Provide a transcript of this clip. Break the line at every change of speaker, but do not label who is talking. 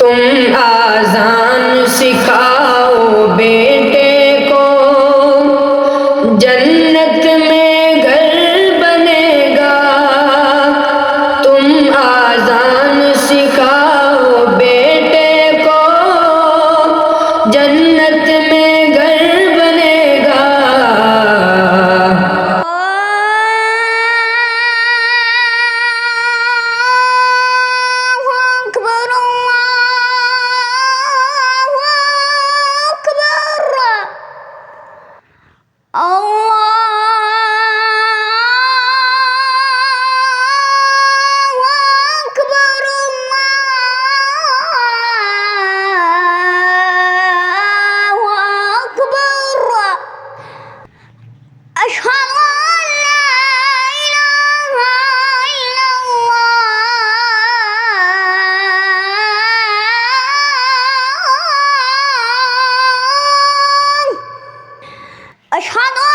तुम आजान सिखाओ बेटे को, जन्नत में घर बनेगा। तुम आजान सिखाओ बेटे को, जन्नत में घर बनेगा।
أشهد